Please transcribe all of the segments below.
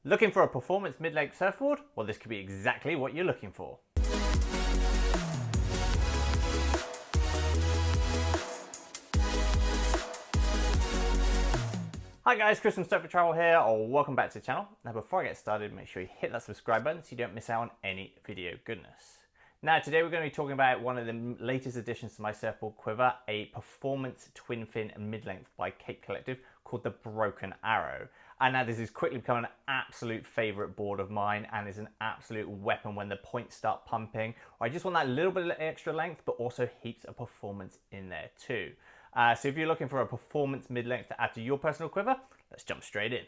Looking for a performance mid-length surfboard? Well, this could be exactly what you're looking for. Hi guys, Chris from Stoked Travel here, or welcome back to the channel. Now before I get started, make sure you hit that subscribe button so you don't miss out on any video goodness. Now today we're going to be talking about one of the latest additions to my surfboard quiver, a performance twin fin mid-length by Cape Collective called the Broken Arrow. And now this has quickly become an absolute favourite board of mine and is an absolute weapon when the points start pumping, or I just want that little bit of extra length but also heaps of performance in there too. So if you're looking for a performance mid-length to add to your personal quiver, let's jump straight in.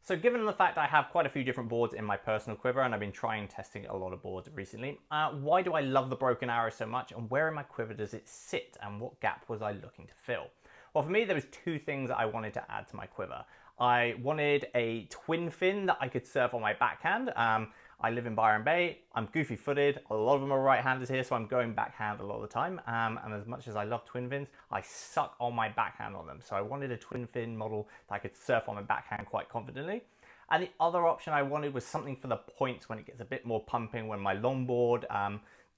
So given the fact I have quite a few different boards in my personal quiver and I've been trying testing a lot of boards recently, why do I love the Broken Arrow so much, and where in my quiver does it sit, and what gap was I looking to fill? Well, for me there was two things that I wanted to add to my quiver. I wanted a twin fin that I could surf on my backhand. I live in Byron Bay, I'm goofy footed, a lot of them are right-handers here, so I'm going backhand a lot of the time, and as much as I love twin fins, I suck on my backhand on them, so I wanted a twin fin model that I could surf on my backhand quite confidently. And the other option I wanted was something for the points when it gets a bit more pumping, when my longboard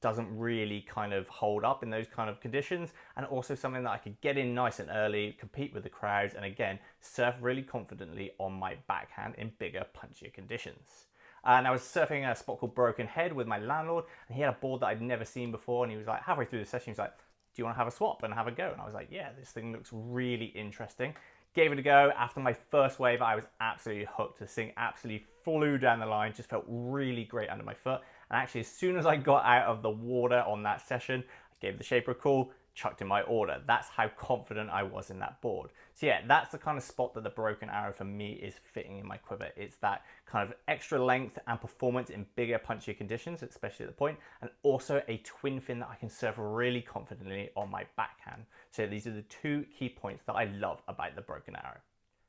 doesn't really kind of hold up in those kind of conditions, and also something that I could get in nice and early, compete with the crowds, and again, surf really confidently on my backhand in bigger, punchier conditions. And I was surfing a spot called Broken Head with my landlord, and he had a board that I'd never seen before, and he was like, halfway through the session, he was like, do you want to have a swap and have a go? And I was like, yeah, this thing looks really interesting. Gave it a go. After my first wave, I was absolutely hooked. This thing absolutely flew down the line, just felt really great under my foot. And actually, as soon as I got out of the water on that session, I gave the shaper a call, chucked in my order. That's how confident I was in that board. So yeah, that's the kind of spot that the Broken Arrow for me is fitting in my quiver. It's that kind of extra length and performance in bigger, punchier conditions, especially at the point, and also a twin fin that I can surf really confidently on my backhand. So these are the two key points that I love about the Broken Arrow.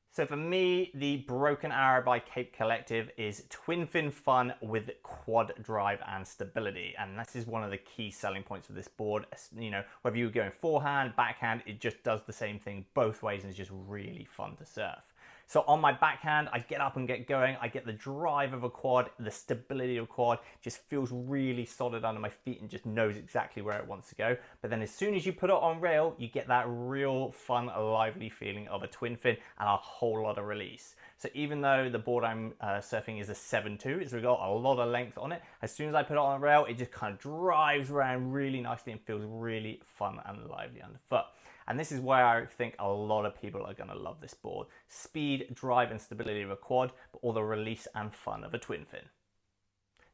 So for me, the Broken Arrow by Cape Collective is twin fin fun with quad drive and stability. And this is one of the key selling points of this board. You know, whether you're going forehand, backhand, it just does the same thing both ways and it's just really fun to surf. So on my backhand, I get up and get going. I get the drive of a quad, the stability of a quad, just feels really solid under my feet and just knows exactly where it wants to go. But then as soon as you put it on rail, you get that real fun, lively feeling of a twin fin and a whole lot of release. So even though the board I'm surfing is a 7.2, it's got a lot of length on it, as soon as I put it on rail, it just kind of drives around really nicely and feels really fun and lively underfoot. And this is where I think a lot of people are going to love this board. Speed, drive and stability of a quad, but all the release and fun of a twin fin.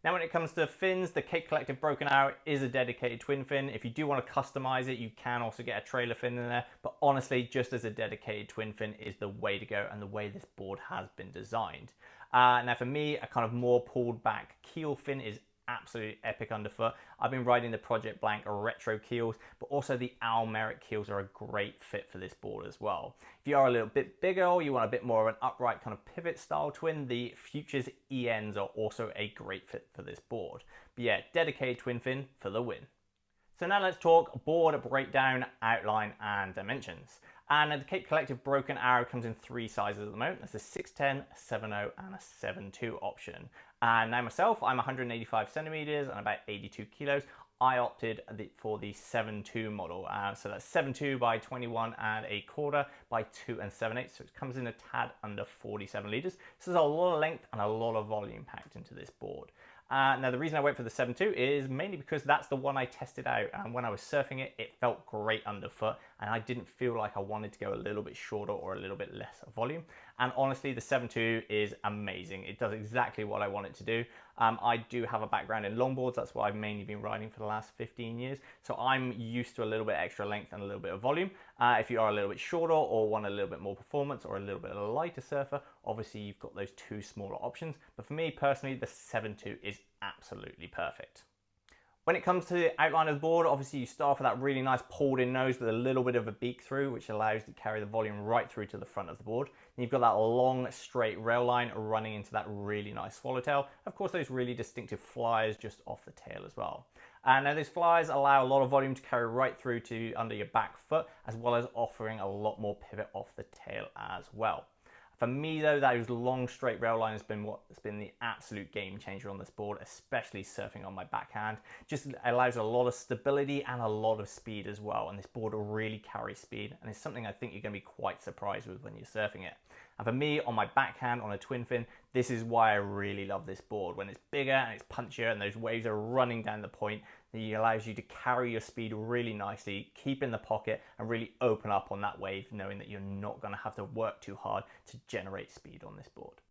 Now when it comes to fins, the Cape Collective Broken Arrow is a dedicated twin fin. If you do want to customize it, you can also get a trailer fin in there, but honestly, just as a dedicated twin fin is the way to go and the way this board has been designed. Now for me, a kind of more pulled back keel fin is absolutely epic underfoot. I've been riding the Project Blank retro keels, but also the Owl Merit keels are a great fit for this board as well. If you are a little bit bigger or you want a bit more of an upright kind of pivot style twin, the Futures ENs are also a great fit for this board. But yeah, dedicated twin fin for the win. So now let's talk board breakdown, outline and dimensions. And the Cape Collective Broken Arrow comes in three sizes at the moment. There's a 6'10", 7'0 and a 7'2 option. And now myself, I'm 185 centimeters and about 82 kilos. I opted for the 7'2 model. So that's 7'2 by 21 and a quarter by 2 7/8. So it comes in a tad under 47 liters. So there's a lot of length and a lot of volume packed into this board. Now the reason I went for the 7.2 is mainly because that's the one I tested out, and when I was surfing it, it felt great underfoot and I didn't feel like I wanted to go a little bit shorter or a little bit less volume. And honestly, the 7.2 is amazing. It does exactly what I want it to do. I do have a background in longboards. That's what I've mainly been riding for the last 15 years. So I'm used to a little bit extra length and a little bit of volume. If you are a little bit shorter or want a little bit more performance or a little bit of a lighter surfer, obviously you've got those two smaller options. But for me personally, the 7.2 is absolutely perfect. When it comes to the outline of the board, obviously you start off with that really nice pulled in nose with a little bit of a beak through, which allows you to carry the volume right through to the front of the board. And you've got that long straight rail line running into that really nice swallowtail. Of course, those really distinctive flyers just off the tail as well. And now those flyers allow a lot of volume to carry right through to under your back foot, as well as offering a lot more pivot off the tail as well. For me though, those long straight rail line has been what's been the absolute game changer on this board, especially surfing on my backhand. Just allows a lot of stability and a lot of speed as well, and this board really carries speed, and it's something I think you're going to be quite surprised with when you're surfing it. And for me, on my backhand on a twin fin, this is why I really love this board. When it's bigger and it's punchier and those waves are running down the point, it allows you to carry your speed really nicely, keep in the pocket, and really open up on that wave, knowing that you're not going to have to work too hard to generate speed on this board.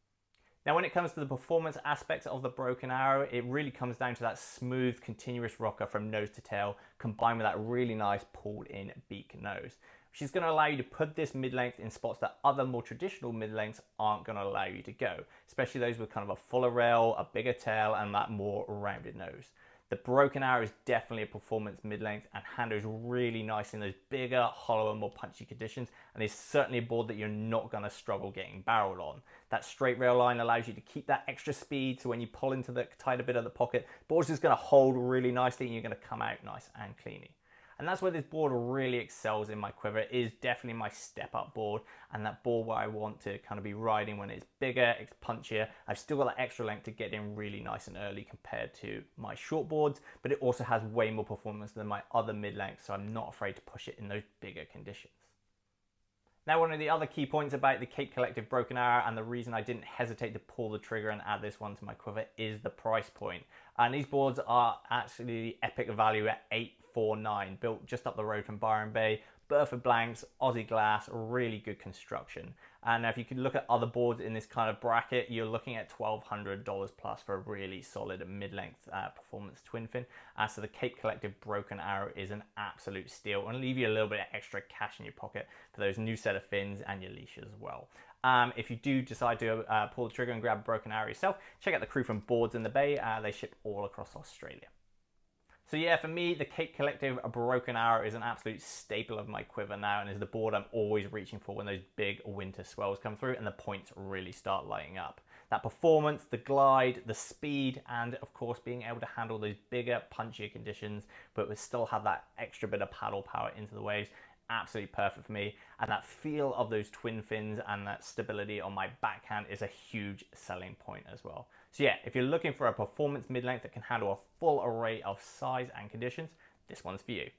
Now, when it comes to the performance aspects of the Broken Arrow, it really comes down to that smooth, continuous rocker from nose to tail, combined with that really nice pulled-in beak nose, which is going to allow you to put this mid-length in spots that other more traditional mid-lengths aren't going to allow you to go, especially those with kind of a fuller rail, a bigger tail, and that more rounded nose. The Broken Arrow is definitely a performance mid-length and handles really nice in those bigger, hollower, more punchy conditions, and is certainly a board that you're not going to struggle getting barreled on. That straight rail line allows you to keep that extra speed, so when you pull into the tighter bit of the pocket, the board's just going to hold really nicely and you're going to come out nice and cleanly. And that's where this board really excels in my quiver. It is definitely my step-up board, and that board where I want to kind of be riding when it's bigger, it's punchier. I've still got that extra length to get in really nice and early compared to my short boards, but it also has way more performance than my other mid-lengths, so I'm not afraid to push it in those bigger conditions. Now, one of the other key points about the Cape Collective Broken Arrow, and the reason I didn't hesitate to pull the trigger and add this one to my quiver, is the price point. And these boards are actually the epic value at $849, built just up the road from Byron Bay, Burford blanks, Aussie glass, really good construction. And if you could look at other boards in this kind of bracket, you're looking at $1,200 plus for a really solid mid-length performance twin fin. So the Cape Collective Broken Arrow is an absolute steal, and leave you a little bit of extra cash in your pocket for those new set of fins and your leash as well. If you do decide to pull the trigger and grab a Broken Arrow yourself, check out the crew from Boards in the Bay. They ship all across Australia. So yeah, for me, the Cape Collective Broken Arrow is an absolute staple of my quiver now, and is the board I'm always reaching for when those big winter swells come through and the points really start lighting up. That performance, the glide, the speed, and of course being able to handle those bigger, punchier conditions, but we still have that extra bit of paddle power into the waves, absolutely perfect for me. And that feel of those twin fins and that stability on my backhand is a huge selling point as well. So yeah, if you're looking for a performance mid-length that can handle a full array of size and conditions, this one's for you.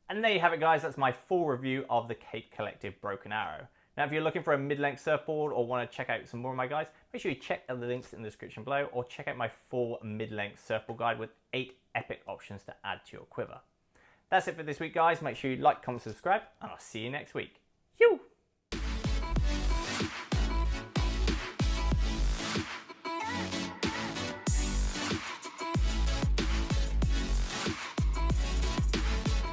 And there you have it, guys. That's my full review of the Cape Collective Broken Arrow. Now, if you're looking for a mid-length surfboard or want to check out some more of my guides, make sure you check out the links in the description below, or check out my full mid-length surfboard guide with 8 epic options to add to your quiver. That's it for this week, guys. Make sure you like, comment, subscribe, and I'll see you next week. Phew!